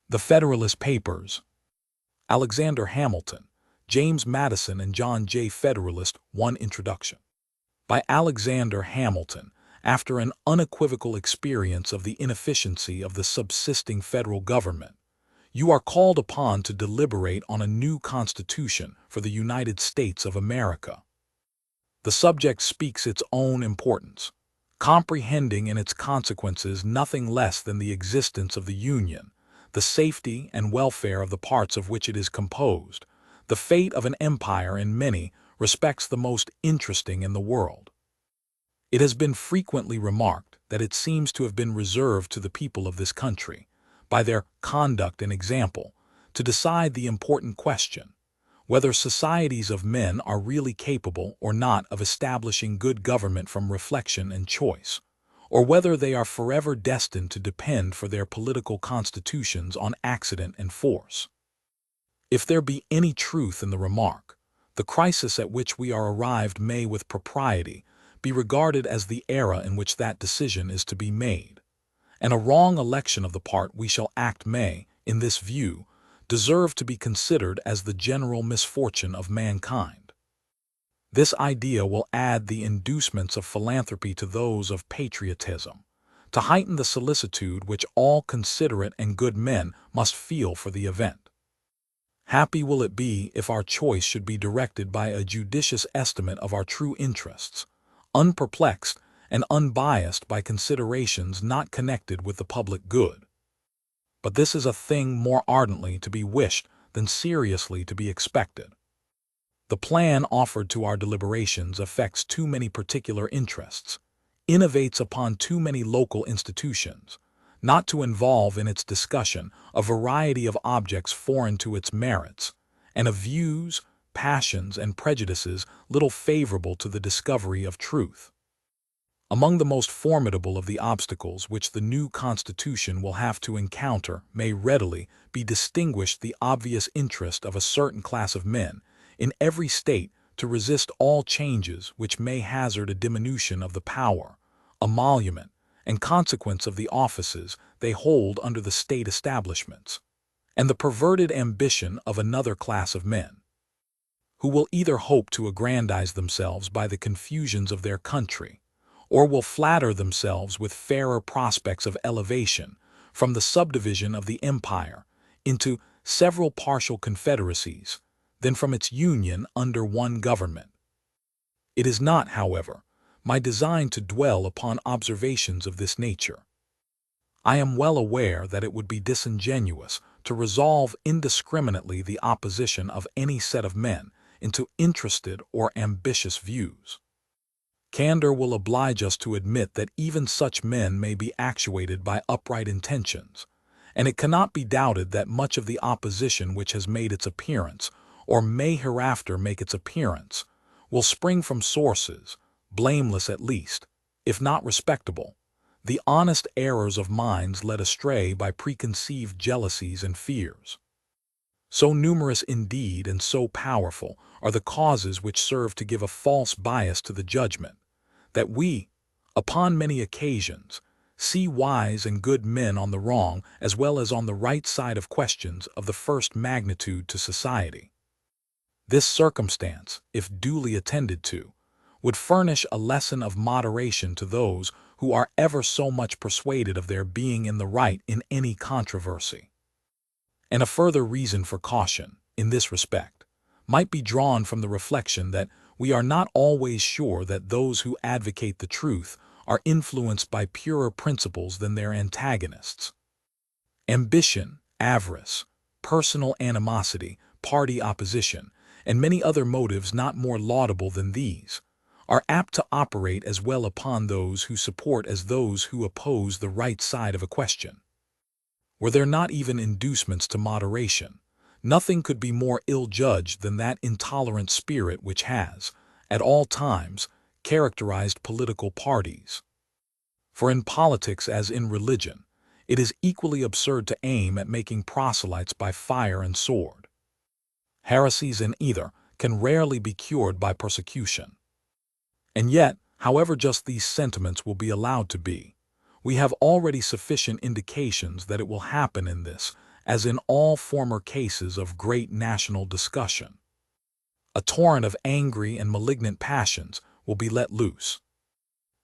The Federalist Papers. Alexander Hamilton, James Madison and John J. Federalist. 1 Introduction. By Alexander Hamilton, after an unequivocal experience of the inefficiency of the subsisting federal government, you are called upon to deliberate on a new constitution for the United States of America. The subject speaks its own importance, comprehending in its consequences nothing less than the existence of the Union, the safety and welfare of the parts of which it is composed, the fate of an empire in many respects the most interesting in the world. It has been frequently remarked that it seems to have been reserved to the people of this country, by their conduct and example, to decide the important question, whether societies of men are really capable or not of establishing good government from reflection and choice, or whether they are forever destined to depend for their political constitutions on accident and force. If there be any truth in the remark, the crisis at which we are arrived may with propriety be regarded as the era in which that decision is to be made, and a wrong election of the part we shall act may, in this view, deserve to be considered as the general misfortune of mankind. This idea will add the inducements of philanthropy to those of patriotism, to heighten the solicitude which all considerate and good men must feel for the event. Happy will it be if our choice should be directed by a judicious estimate of our true interests, unperplexed and unbiased by considerations not connected with the public good. But this is a thing more ardently to be wished than seriously to be expected. The plan offered to our deliberations affects too many particular interests, innovates upon too many local institutions, not to involve in its discussion a variety of objects foreign to its merits, and of views, passions, and prejudices little favorable to the discovery of truth. Among the most formidable of the obstacles which the new Constitution will have to encounter may readily be distinguished the obvious interest of a certain class of men in every state to resist all changes which may hazard a diminution of the power, emolument, and consequence of the offices they hold under the state establishments, and the perverted ambition of another class of men, who will either hope to aggrandize themselves by the confusions of their country, or will flatter themselves with fairer prospects of elevation from the subdivision of the empire into several partial confederacies, than from its union under one government. It is not, however, my design to dwell upon observations of this nature. I am well aware that it would be disingenuous to resolve indiscriminately the opposition of any set of men into interested or ambitious views. Candor will oblige us to admit that even such men may be actuated by upright intentions, and it cannot be doubted that much of the opposition which has made its appearance, or may hereafter make its appearance, will spring from sources, blameless at least, if not respectable, the honest errors of minds led astray by preconceived jealousies and fears. So numerous indeed and so powerful are the causes which serve to give a false bias to the judgment, that we, upon many occasions, see wise and good men on the wrong as well as on the right side of questions of the first magnitude to society. This circumstance, if duly attended to, would furnish a lesson of moderation to those who are ever so much persuaded of their being in the right in any controversy. And a further reason for caution, in this respect, might be drawn from the reflection that we are not always sure that those who advocate the truth are influenced by purer principles than their antagonists. Ambition, avarice, personal animosity, party opposition, and many other motives not more laudable than these, are apt to operate as well upon those who support as those who oppose the right side of a question. Were there not even inducements to moderation, nothing could be more ill-judged than that intolerant spirit which has, at all times, characterized political parties. For in politics as in religion, it is equally absurd to aim at making proselytes by fire and sword. Heresies in either can rarely be cured by persecution. And yet, however just these sentiments will be allowed to be, we have already sufficient indications that it will happen in this as in all former cases of great national discussion. A torrent of angry and malignant passions will be let loose.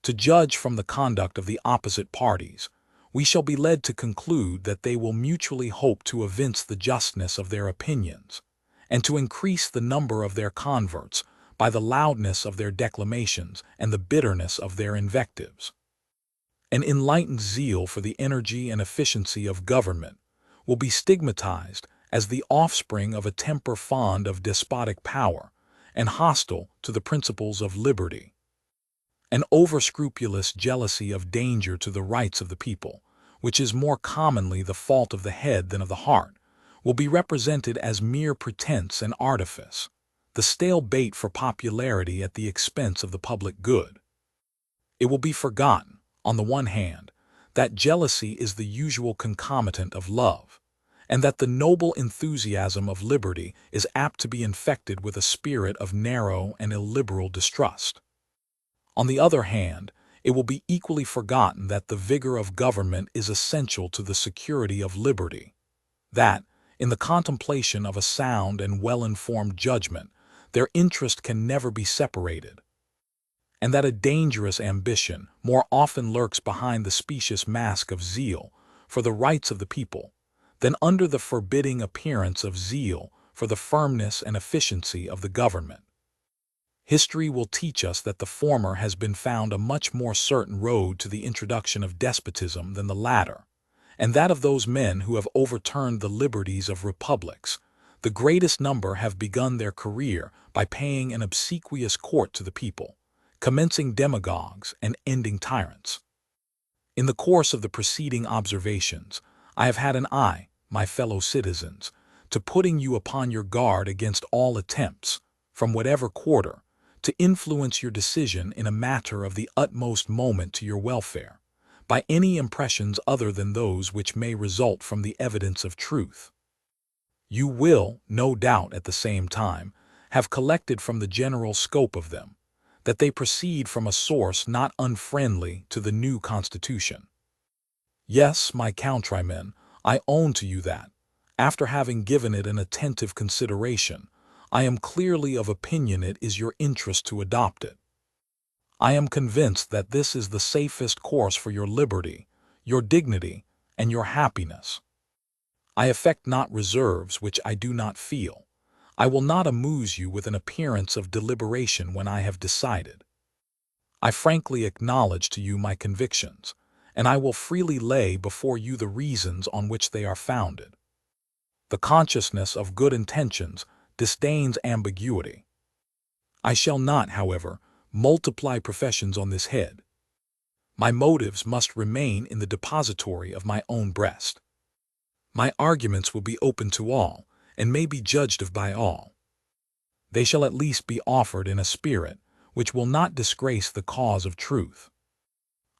To judge from the conduct of the opposite parties, we shall be led to conclude that they will mutually hope to evince the justness of their opinions, and to increase the number of their converts by the loudness of their declamations and the bitterness of their invectives. An enlightened zeal for the energy and efficiency of government will be stigmatized as the offspring of a temper fond of despotic power and hostile to the principles of liberty. An over-scrupulous jealousy of danger to the rights of the people, which is more commonly the fault of the head than of the heart, will be represented as mere pretense and artifice, the stale bait for popularity at the expense of the public good. It will be forgotten, on the one hand, that jealousy is the usual concomitant of love, and that the noble enthusiasm of liberty is apt to be infected with a spirit of narrow and illiberal distrust. On the other hand, it will be equally forgotten that the vigor of government is essential to the security of liberty, that, in the contemplation of a sound and well-informed judgment, their interest can never be separated, and that a dangerous ambition more often lurks behind the specious mask of zeal for the rights of the people than under the forbidding appearance of zeal for the firmness and efficiency of the government. History will teach us that the former has been found a much more certain road to the introduction of despotism than the latter, and that of those men who have overturned the liberties of republics, the greatest number have begun their career by paying an obsequious court to the people, commencing demagogues and ending tyrants. In the course of the preceding observations, I have had an eye, my fellow citizens, to putting you upon your guard against all attempts, from whatever quarter, to influence your decision in a matter of the utmost moment to your welfare, by any impressions other than those which may result from the evidence of truth. You will, no doubt, at the same time, have collected from the general scope of them, that they proceed from a source not unfriendly to the new Constitution. Yes, my countrymen, I own to you that, after having given it an attentive consideration, I am clearly of opinion it is your interest to adopt it. I am convinced that this is the safest course for your liberty, your dignity, and your happiness. I affect not reserves which I do not feel. I will not amuse you with an appearance of deliberation when I have decided. I frankly acknowledge to you my convictions, and I will freely lay before you the reasons on which they are founded. The consciousness of good intentions disdains ambiguity. I shall not, however, multiply professions on this head. My motives must remain in the depository of my own breast. My arguments will be open to all, and may be judged of by all. They shall at least be offered in a spirit which will not disgrace the cause of truth.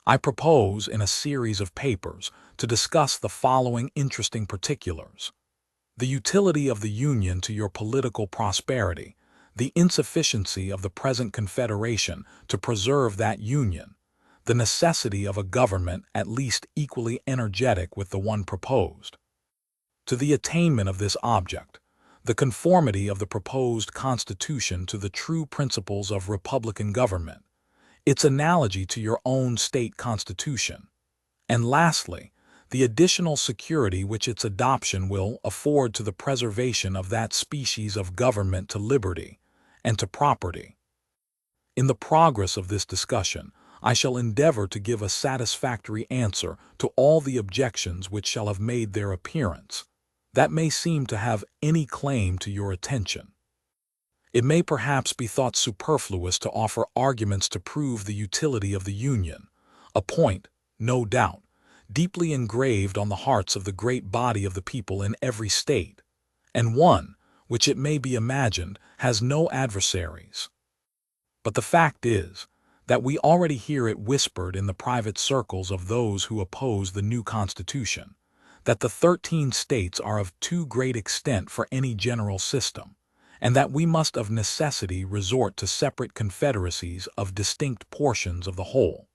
I propose, in a series of papers, to discuss the following interesting particulars: the utility of the Union to your political prosperity, the insufficiency of the present Confederation to preserve that Union, the necessity of a government at least equally energetic with the one proposed. To the attainment of this object, the conformity of the proposed Constitution to the true principles of republican government, its analogy to your own state constitution, and lastly, the additional security which its adoption will afford to the preservation of that species of government to liberty and to property. In the progress of this discussion, I shall endeavor to give a satisfactory answer to all the objections which shall have made their appearance, that may seem to have any claim to your attention. It may perhaps be thought superfluous to offer arguments to prove the utility of the Union, a point, no doubt, deeply engraved on the hearts of the great body of the people in every state, and one which, it may be imagined, has no adversaries. But the fact is that we already hear it whispered in the private circles of those who oppose the new Constitution, that the 13 states are of too great extent for any general system, and that we must of necessity resort to separate confederacies of distinct portions of the whole.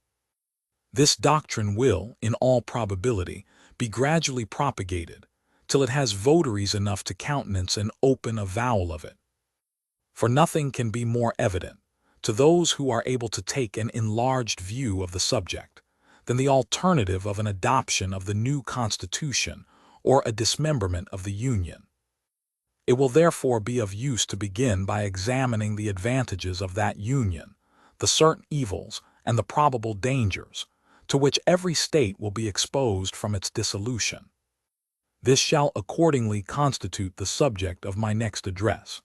This doctrine will, in all probability, be gradually propagated, till it has votaries enough to countenance an open avowal of it. For nothing can be more evident, to those who are able to take an enlarged view of the subject, than the alternative of an adoption of the new Constitution or a dismemberment of the Union. It will therefore be of use to begin by examining the advantages of that union, the certain evils and the probable dangers, to which every state will be exposed from its dissolution. This shall accordingly constitute the subject of my next address.